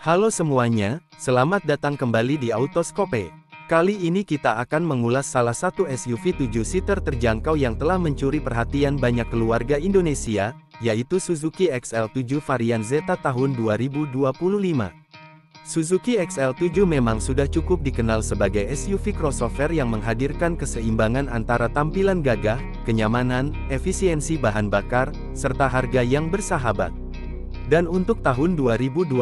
Halo semuanya, selamat datang kembali di Autoscope. Kali ini kita akan mengulas salah satu SUV 7-seater terjangkau yang telah mencuri perhatian banyak keluarga Indonesia, yaitu Suzuki XL7 varian Zeta tahun 2025. Suzuki XL7 memang sudah cukup dikenal sebagai SUV crossover yang menghadirkan keseimbangan antara tampilan gagah, kenyamanan, efisiensi bahan bakar, serta harga yang bersahabat. Dan untuk tahun 2025,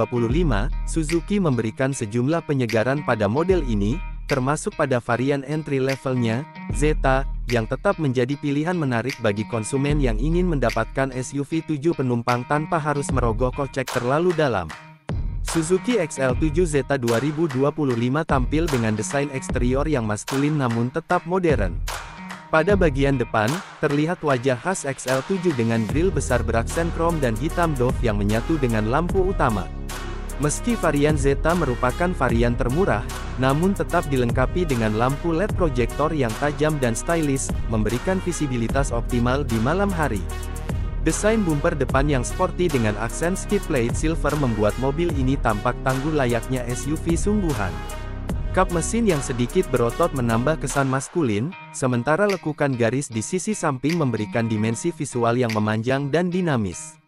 Suzuki memberikan sejumlah penyegaran pada model ini, termasuk pada varian entry levelnya, Zeta, yang tetap menjadi pilihan menarik bagi konsumen yang ingin mendapatkan SUV 7 penumpang tanpa harus merogoh kocek terlalu dalam. Suzuki XL7 Zeta 2025 tampil dengan desain eksterior yang maskulin namun tetap modern. Pada bagian depan, terlihat wajah khas XL7 dengan grill besar beraksen krom dan hitam doff yang menyatu dengan lampu utama. Meski varian Zeta merupakan varian termurah, namun tetap dilengkapi dengan lampu LED proyektor yang tajam dan stylish, memberikan visibilitas optimal di malam hari. Desain bumper depan yang sporty dengan aksen skid plate silver membuat mobil ini tampak tangguh layaknya SUV sungguhan. Kap mesin yang sedikit berotot menambah kesan maskulin, sementara lekukan garis di sisi samping memberikan dimensi visual yang memanjang dan dinamis.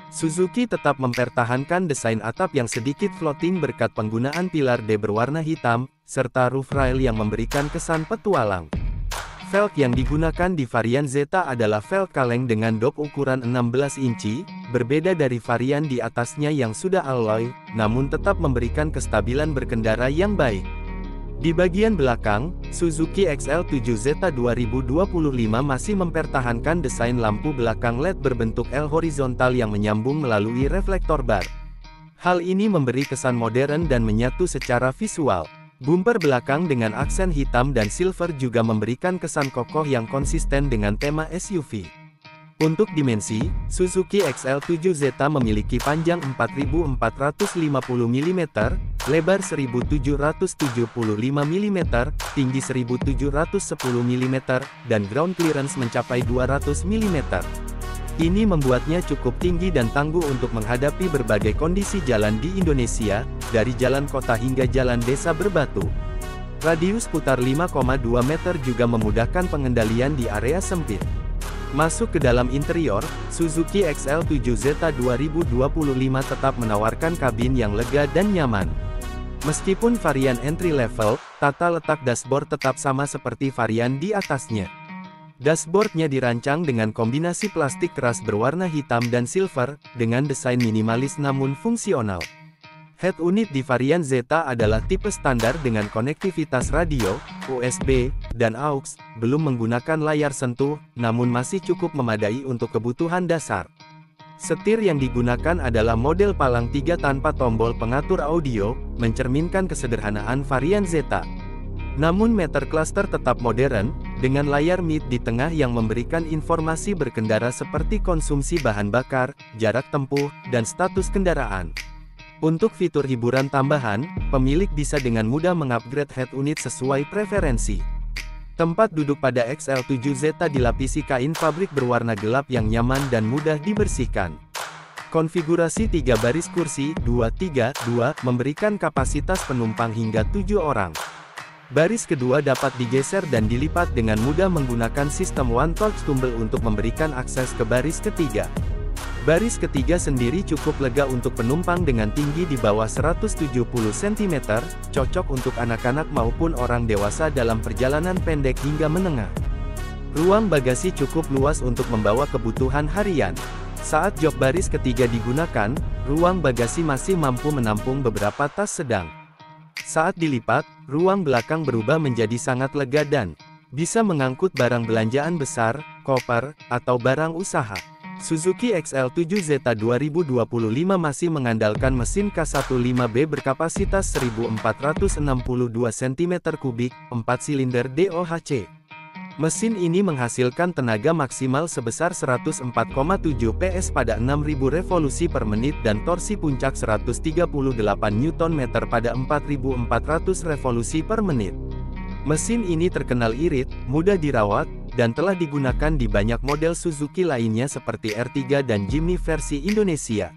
Suzuki tetap mempertahankan desain atap yang sedikit floating berkat penggunaan pilar D berwarna hitam, serta roof rail yang memberikan kesan petualang. Velg yang digunakan di varian Zeta adalah velg kaleng dengan dop ukuran 16 inci, berbeda dari varian di atasnya yang sudah alloy, namun tetap memberikan kestabilan berkendara yang baik. Di bagian belakang, Suzuki XL7 Zeta 2025 masih mempertahankan desain lampu belakang LED berbentuk L horizontal yang menyambung melalui reflektor bar. Hal ini memberi kesan modern dan menyatu secara visual. Bumper belakang dengan aksen hitam dan silver juga memberikan kesan kokoh yang konsisten dengan tema SUV. Untuk dimensi, Suzuki XL7 Zeta memiliki panjang 4.450 mm, lebar 1.775 mm, tinggi 1.710 mm, dan ground clearance mencapai 200 mm. Ini membuatnya cukup tinggi dan tangguh untuk menghadapi berbagai kondisi jalan di Indonesia, dari jalan kota hingga jalan desa berbatu. Radius putar 5,2 meter juga memudahkan pengendalian di area sempit. Masuk ke dalam interior, Suzuki XL7 Zeta 2025 tetap menawarkan kabin yang lega dan nyaman. Meskipun varian entry level, tata letak dashboard tetap sama seperti varian di atasnya. Dashboardnya dirancang dengan kombinasi plastik keras berwarna hitam dan silver, dengan desain minimalis namun fungsional. Head unit di varian Zeta adalah tipe standar dengan konektivitas radio, USB, dan AUX, belum menggunakan layar sentuh, namun masih cukup memadai untuk kebutuhan dasar. Setir yang digunakan adalah model palang 3 tanpa tombol pengatur audio, mencerminkan kesederhanaan varian Zeta. Namun meter cluster tetap modern, dengan layar mid di tengah yang memberikan informasi berkendara seperti konsumsi bahan bakar, jarak tempuh, dan status kendaraan. Untuk fitur hiburan tambahan, pemilik bisa dengan mudah mengupgrade head unit sesuai preferensi. Tempat duduk pada XL7 Zeta dilapisi kain fabrik berwarna gelap yang nyaman dan mudah dibersihkan. Konfigurasi 3 baris kursi, 2-3-2, memberikan kapasitas penumpang hingga 7 orang. Baris kedua dapat digeser dan dilipat dengan mudah menggunakan sistem one touch tumble untuk memberikan akses ke baris ketiga. Baris ketiga sendiri cukup lega untuk penumpang dengan tinggi di bawah 170 cm, cocok untuk anak-anak maupun orang dewasa dalam perjalanan pendek hingga menengah. Ruang bagasi cukup luas untuk membawa kebutuhan harian. Saat jok baris ketiga digunakan, ruang bagasi masih mampu menampung beberapa tas sedang. Saat dilipat, ruang belakang berubah menjadi sangat lega dan bisa mengangkut barang belanjaan besar, koper, atau barang usaha. Suzuki XL7 Zeta 2025 masih mengandalkan mesin K15B berkapasitas 1462 cm3, 4 silinder DOHC. Mesin ini menghasilkan tenaga maksimal sebesar 104,7 PS pada 6.000 revolusi per menit dan torsi puncak 138 Nm pada 4.400 revolusi per menit. Mesin ini terkenal irit, mudah dirawat, dan telah digunakan di banyak model Suzuki lainnya seperti R3 dan Jimny versi Indonesia.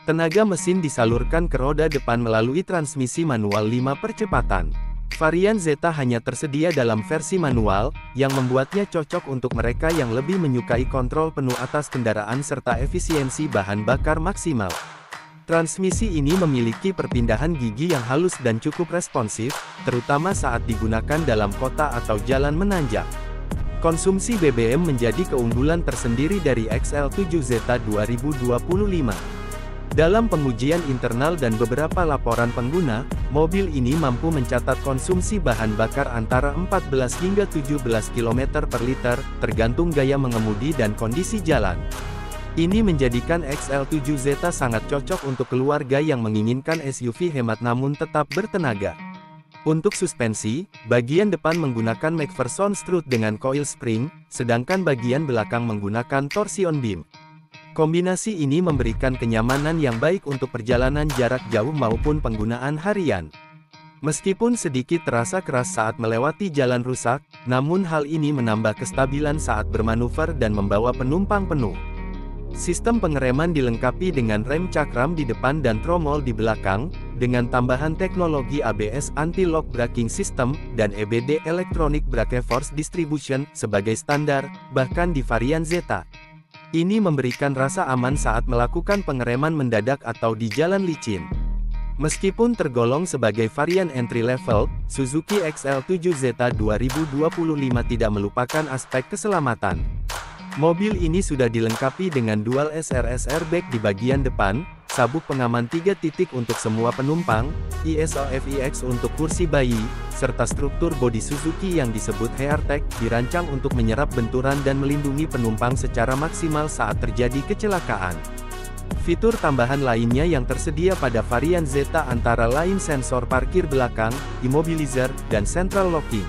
Tenaga mesin disalurkan ke roda depan melalui transmisi manual 5 percepatan. Varian Zeta hanya tersedia dalam versi manual, yang membuatnya cocok untuk mereka yang lebih menyukai kontrol penuh atas kendaraan serta efisiensi bahan bakar maksimal. Transmisi ini memiliki perpindahan gigi yang halus dan cukup responsif, terutama saat digunakan dalam kota atau jalan menanjak. Konsumsi BBM menjadi keunggulan tersendiri dari XL7 Zeta 2025. Dalam pengujian internal dan beberapa laporan pengguna, mobil ini mampu mencatat konsumsi bahan bakar antara 14 hingga 17 km per liter, tergantung gaya mengemudi dan kondisi jalan. Ini menjadikan XL7 Zeta sangat cocok untuk keluarga yang menginginkan SUV hemat namun tetap bertenaga. Untuk suspensi, bagian depan menggunakan McPherson strut dengan coil spring, sedangkan bagian belakang menggunakan torsion beam. Kombinasi ini memberikan kenyamanan yang baik untuk perjalanan jarak jauh maupun penggunaan harian. Meskipun sedikit terasa keras saat melewati jalan rusak, namun hal ini menambah kestabilan saat bermanuver dan membawa penumpang penuh. Sistem pengereman dilengkapi dengan rem cakram di depan dan tromol di belakang, dengan tambahan teknologi ABS Anti-Lock Braking System, dan EBD Electronic Brake Force Distribution, sebagai standar, bahkan di varian Zeta. Ini memberikan rasa aman saat melakukan pengereman mendadak atau di jalan licin. Meskipun tergolong sebagai varian entry level, Suzuki XL7 Zeta 2025 tidak melupakan aspek keselamatan. Mobil ini sudah dilengkapi dengan dual SRS airbag di bagian depan, sabuk pengaman 3 titik untuk semua penumpang, ISOFIX untuk kursi bayi, serta struktur bodi Suzuki yang disebut HearTech, dirancang untuk menyerap benturan dan melindungi penumpang secara maksimal saat terjadi kecelakaan. Fitur tambahan lainnya yang tersedia pada varian Zeta antara lain sensor parkir belakang, immobilizer, dan central locking.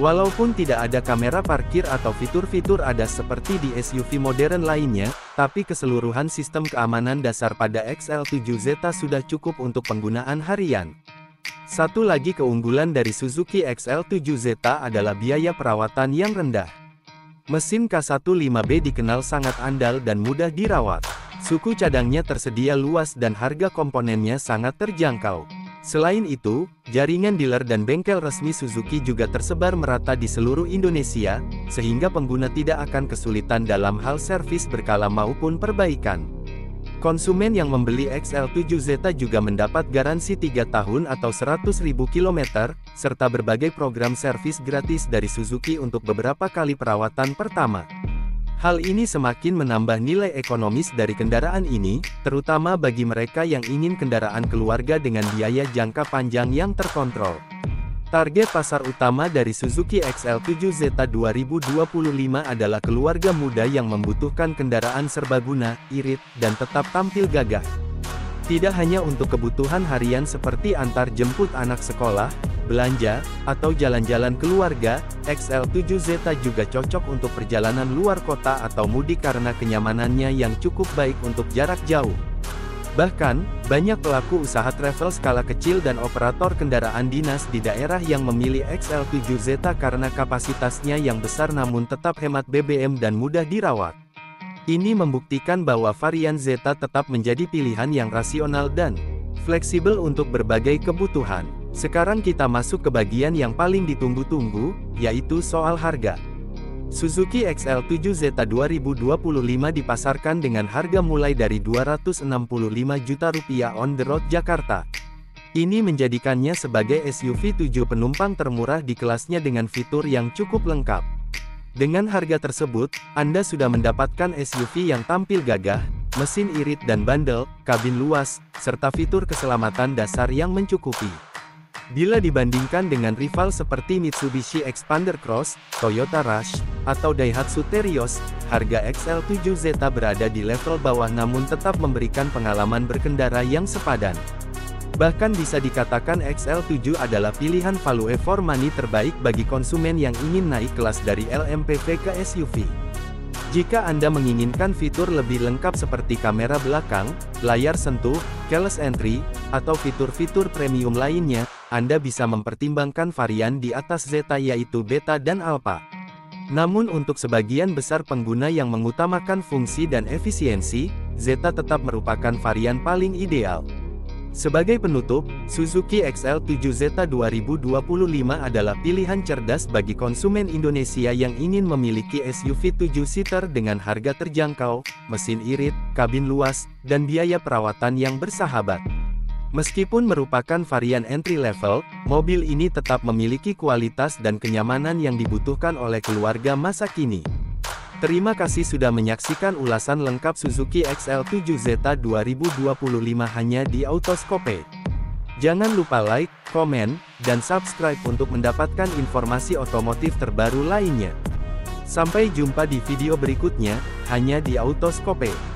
Walaupun tidak ada kamera parkir atau fitur-fitur ADAS seperti di SUV modern lainnya, tapi keseluruhan sistem keamanan dasar pada XL7 Zeta sudah cukup untuk penggunaan harian. Satu lagi keunggulan dari Suzuki XL7 Zeta adalah biaya perawatan yang rendah. Mesin K15B dikenal sangat andal dan mudah dirawat. Suku cadangnya tersedia luas dan harga komponennya sangat terjangkau. Selain itu, jaringan dealer dan bengkel resmi Suzuki juga tersebar merata di seluruh Indonesia, sehingga pengguna tidak akan kesulitan dalam hal servis berkala maupun perbaikan. Konsumen yang membeli XL7 Zeta juga mendapat garansi 3 tahun atau 100.000 km, serta berbagai program servis gratis dari Suzuki untuk beberapa kali perawatan pertama. Hal ini semakin menambah nilai ekonomis dari kendaraan ini, terutama bagi mereka yang ingin kendaraan keluarga dengan biaya jangka panjang yang terkontrol. Target pasar utama dari Suzuki XL7 Zeta 2025 adalah keluarga muda yang membutuhkan kendaraan serbaguna, irit, dan tetap tampil gagah. Tidak hanya untuk kebutuhan harian seperti antar jemput anak sekolah, belanja, atau jalan-jalan keluarga, XL7 Zeta juga cocok untuk perjalanan luar kota atau mudik karena kenyamanannya yang cukup baik untuk jarak jauh. Bahkan, banyak pelaku usaha travel skala kecil dan operator kendaraan dinas di daerah yang memilih XL7 Zeta karena kapasitasnya yang besar namun tetap hemat BBM dan mudah dirawat. Ini membuktikan bahwa varian Zeta tetap menjadi pilihan yang rasional dan fleksibel untuk berbagai kebutuhan. Sekarang kita masuk ke bagian yang paling ditunggu-tunggu, yaitu soal harga. Suzuki XL7 Zeta 2025 dipasarkan dengan harga mulai dari Rp265 juta on the road Jakarta. Ini menjadikannya sebagai SUV 7 penumpang termurah di kelasnya dengan fitur yang cukup lengkap. Dengan harga tersebut, Anda sudah mendapatkan SUV yang tampil gagah, mesin irit dan bandel, kabin luas, serta fitur keselamatan dasar yang mencukupi. Bila dibandingkan dengan rival seperti Mitsubishi Xpander Cross, Toyota Rush, atau Daihatsu Terios, harga XL7 Zeta berada di level bawah namun tetap memberikan pengalaman berkendara yang sepadan. Bahkan bisa dikatakan XL7 adalah pilihan value for money terbaik bagi konsumen yang ingin naik kelas dari LMPV ke SUV. Jika Anda menginginkan fitur lebih lengkap seperti kamera belakang, layar sentuh, keyless entry, atau fitur-fitur premium lainnya, Anda bisa mempertimbangkan varian di atas Zeta yaitu Beta dan Alpha. Namun untuk sebagian besar pengguna yang mengutamakan fungsi dan efisiensi, Zeta tetap merupakan varian paling ideal. Sebagai penutup, Suzuki XL7 Zeta 2025 adalah pilihan cerdas bagi konsumen Indonesia yang ingin memiliki SUV 7-seater dengan harga terjangkau, mesin irit, kabin luas, dan biaya perawatan yang bersahabat. Meskipun merupakan varian entry level, mobil ini tetap memiliki kualitas dan kenyamanan yang dibutuhkan oleh keluarga masa kini. Terima kasih sudah menyaksikan ulasan lengkap Suzuki XL7 Zeta 2025 hanya di Autoscope. Jangan lupa like, komen, dan subscribe untuk mendapatkan informasi otomotif terbaru lainnya. Sampai jumpa di video berikutnya, hanya di Autoscope.